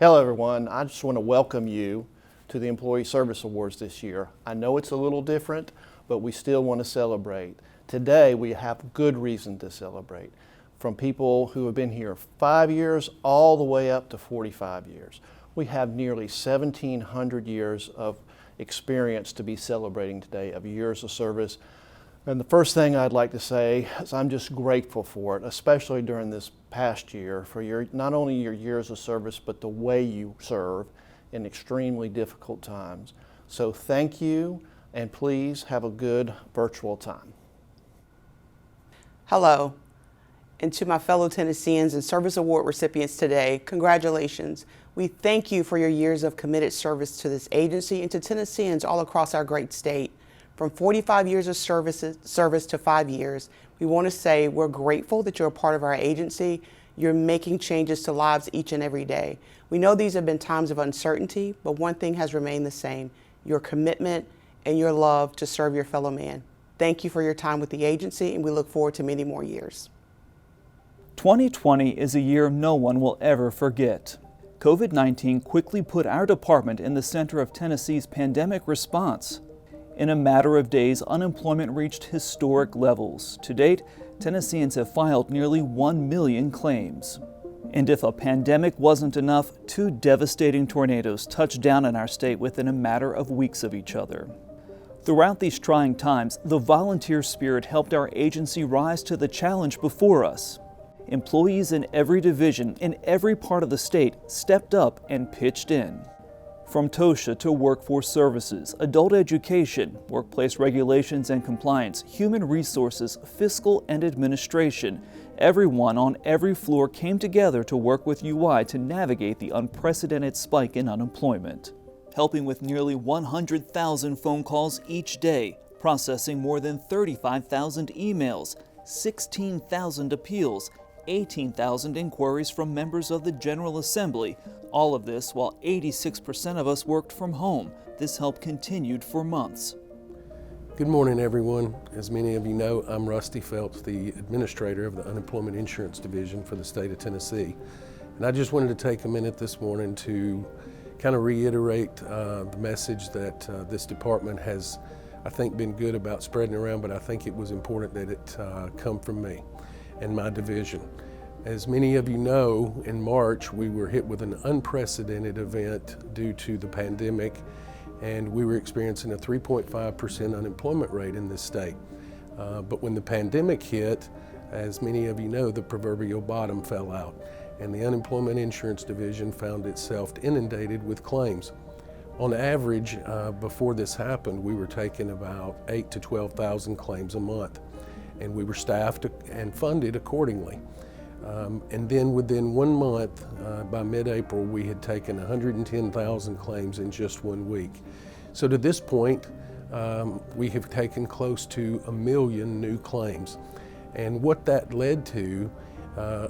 Hello everyone, I just want to welcome you to the Employee Service Awards this year. I know it's a little different, but we still want to celebrate. Today we have good reason to celebrate. From people who have been here 5 years all the way up to 45 years. We have nearly 1,700 years of experience to be celebrating today, of years of service. And the first thing I'd like to say is I'm just grateful for it, especially during this past year, for not only your years of service, but the way you serve in extremely difficult times. So thank you, and please have a good virtual time. Hello, and to my fellow Tennesseans and Service Award recipients today, congratulations. We thank you for your years of committed service to this agency and to Tennesseans all across our great state. From 45 years of service to 5 years, we want to say we're grateful that you're a part of our agency. You're making changes to lives each and every day. We know these have been times of uncertainty, but one thing has remained the same, your commitment and your love to serve your fellow man. Thank you for your time with the agency, and we look forward to many more years. 2020 is a year no one will ever forget. COVID-19 quickly put our department in the center of Tennessee's pandemic response. In a matter of days, unemployment reached historic levels. To date, Tennesseans have filed nearly 1 million claims. And if a pandemic wasn't enough, 2 devastating tornadoes touched down in our state within a matter of weeks of each other. Throughout these trying times, the volunteer spirit helped our agency rise to the challenge before us. Employees in every division, in every part of the state, stepped up and pitched in. From TOSHA to workforce services, adult education, workplace regulations and compliance, human resources, fiscal and administration, everyone on every floor came together to work with UI to navigate the unprecedented spike in unemployment. Helping with nearly 100,000 phone calls each day, processing more than 35,000 emails, 16,000 appeals, 18,000 inquiries from members of the General Assembly. All of this while 86% of us worked from home. This help continued for months. Good morning, everyone. As many of you know, I'm Rusty Phelps, the administrator of the Unemployment Insurance Division for the state of Tennessee. And I just wanted to take a minute this morning to kind of reiterate the message that this department has, I think, been good about spreading around, but I think it was important that it come from me and my division. As many of you know, in March we were hit with an unprecedented event due to the pandemic, and we were experiencing a 3.5% unemployment rate in this state. But when the pandemic hit, as many of you know, the proverbial bottom fell out, and the Unemployment Insurance Division found itself inundated with claims. On average, before this happened, we were taking about 8,000 to 12,000 claims a month, and we were staffed and funded accordingly. And then within 1 month, by mid-April, we had taken 110,000 claims in just 1 week. So to this point, we have taken close to 1 million new claims. And what that led to,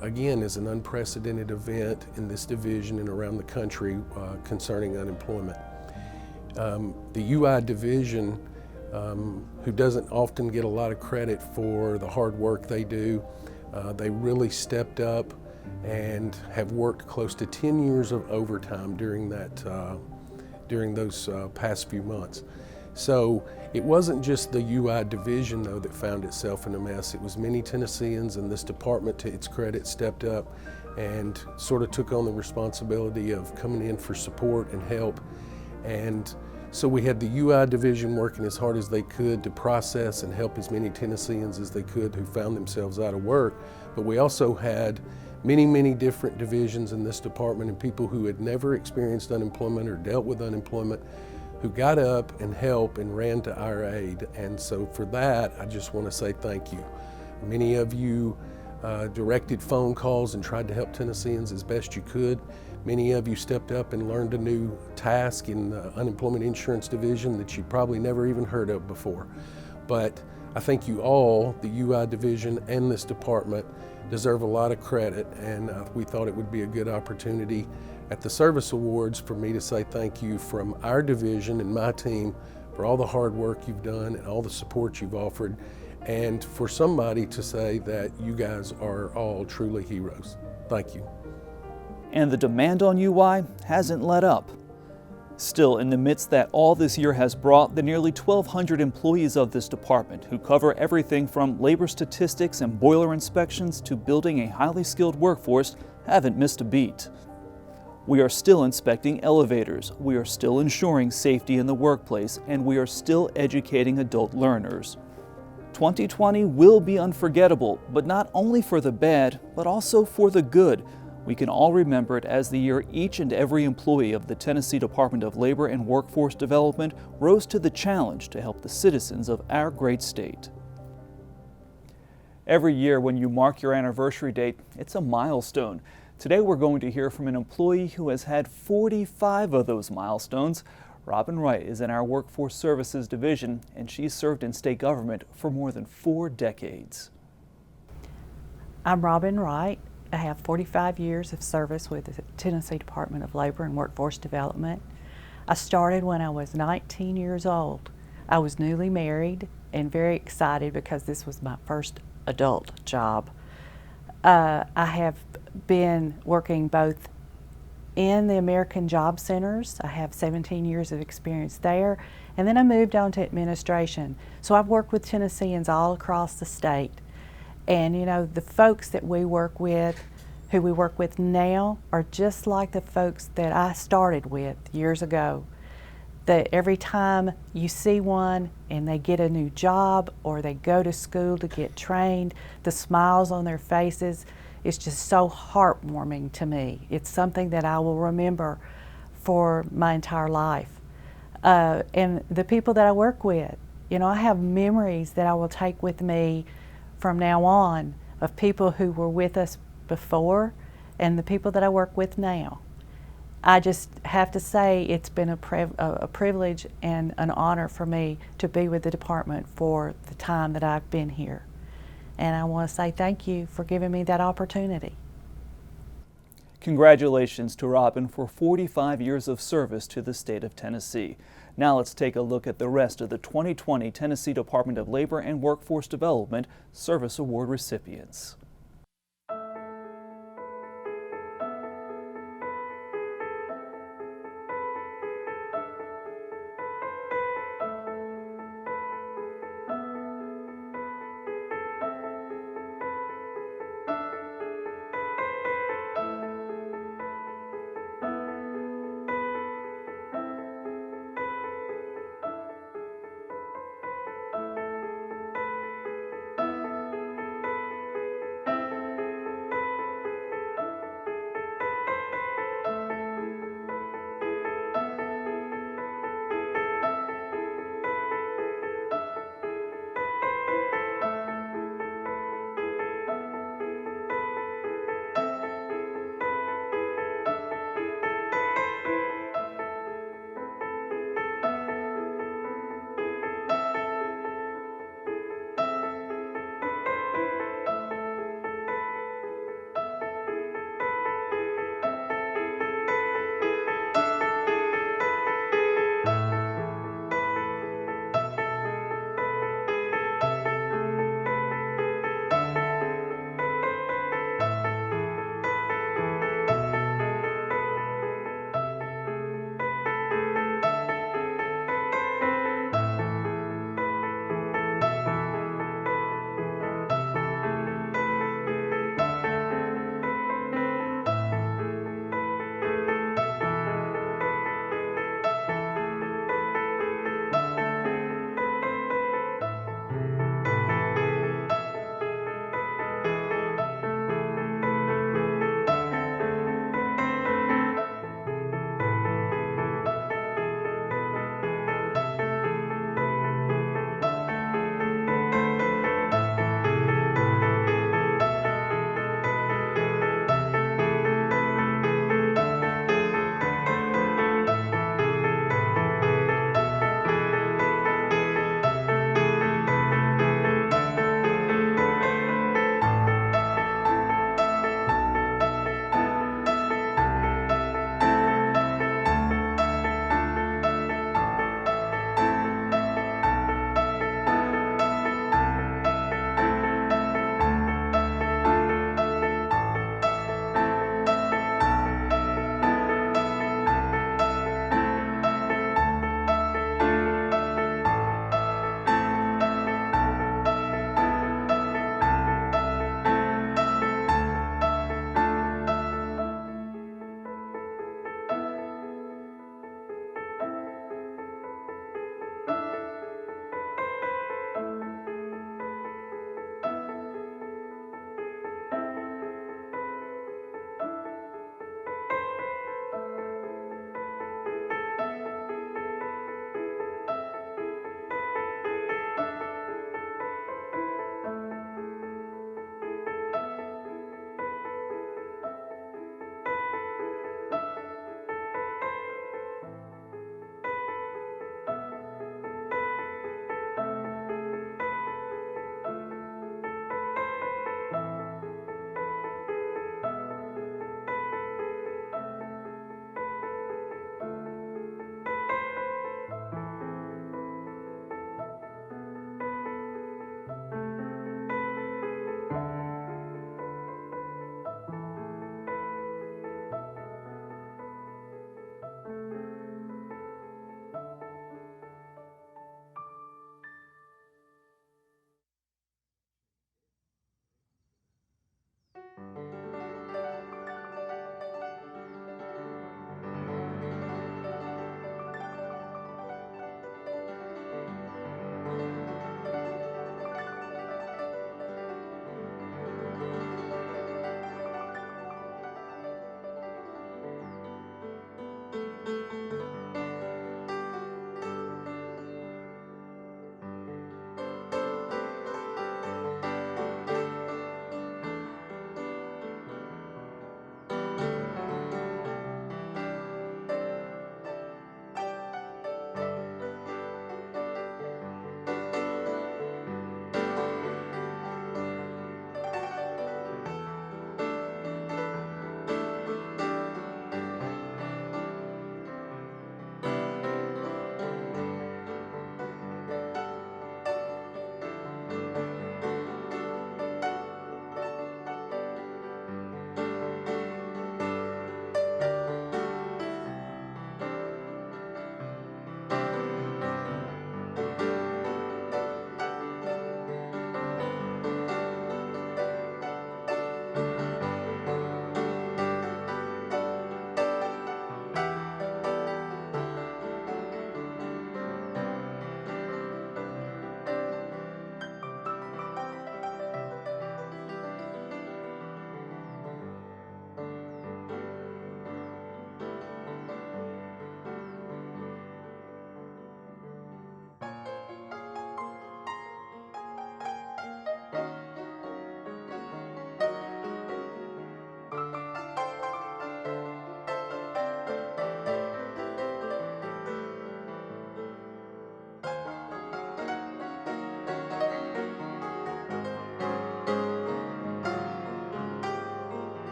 again, is an unprecedented event in this division and around the country concerning unemployment. The UI division, who doesn't often get a lot of credit for the hard work they do, they really stepped up and have worked close to 10 years of overtime during those past few months. So it wasn't just the UI division, though, that found itself in a mess. It was many Tennesseans, and this department, to its credit, stepped up and sort of took on the responsibility of coming in for support and help. And so we had the UI division working as hard as they could to process and help as many Tennesseans as they could who found themselves out of work. But we also had many different divisions in this department, and people who had never experienced unemployment or dealt with unemployment who got up and helped and ran to our aid. And so for that, I just want to say thank you. Many of you directed phone calls and tried to help Tennesseans as best you could. Many of you stepped up and learned a new task in the Unemployment Insurance Division that you probably never even heard of before. But I think you all, the UI division and this department, deserve a lot of credit, and we thought it would be a good opportunity at the Service Awards for me to say thank you from our division and my team for all the hard work you've done and all the support you've offered, and for somebody to say that you guys are all truly heroes. Thank you. and the demand on UI hasn't let up. Still, in the midst that all this year has brought, the nearly 1,200 employees of this department, who cover everything from labor statistics and boiler inspections to building a highly skilled workforce, haven't missed a beat. We are still inspecting elevators, we are still ensuring safety in the workplace, and we are still educating adult learners. 2020 will be unforgettable, but not only for the bad, but also for the good. We can all remember it as the year each and every employee of the Tennessee Department of Labor and Workforce Development rose to the challenge to help the citizens of our great state. Every year when you mark your anniversary date, it's a milestone. Today we're going to hear from an employee who has had 45 of those milestones. Robin Wright is in our Workforce Services Division, and she's served in state government for more than 4 decades. I'm Robin Wright. I have 45 years of service with the Tennessee Department of Labor and Workforce Development. I started when I was 19 years old. I was newly married and very excited because this was my first adult job. I have been working both in the American Job Centers. I have 17 years of experience there, and then I moved on to administration. So I've worked with Tennesseans all across the state. And you know, the folks that we work with, who we work with now, are just like the folks that I started with years ago. That every time you see one and they get a new job or they go to school to get trained, the smiles on their faces, it's just so heartwarming to me. It's something that I will remember for my entire life. And the people that I work with, you know, I have memories that I will take with me from now on of people who were with us before and the people that I work with now. I just have to say it's been a privilege and an honor for me to be with the department for the time that I've been here. And I want to say thank you for giving me that opportunity. Congratulations to Robin for 45 years of service to the state of Tennessee. Now let's take a look at the rest of the 2020 Tennessee Department of Labor and Workforce Development Service Award recipients.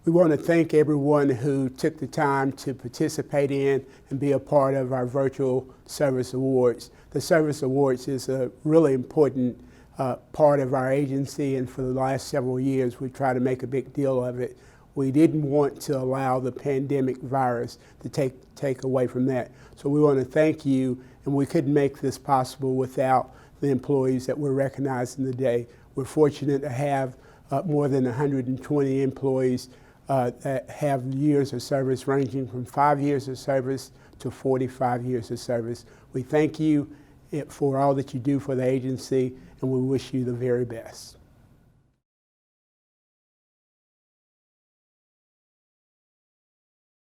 We want to thank everyone who took the time to participate in and be a part of our virtual service awards. The service awards is a really important part of our agency, and for the last several years we try to make a big deal of it. We didn't want to allow the pandemic virus to take away from that. So we want to thank you, and we couldn't make this possible without the employees that we're recognizing today. We're fortunate to have more than 120 employees that have years of service ranging from 5 years of service to 45 years of service. We thank you for all that you do for the agency, and we wish you the very best.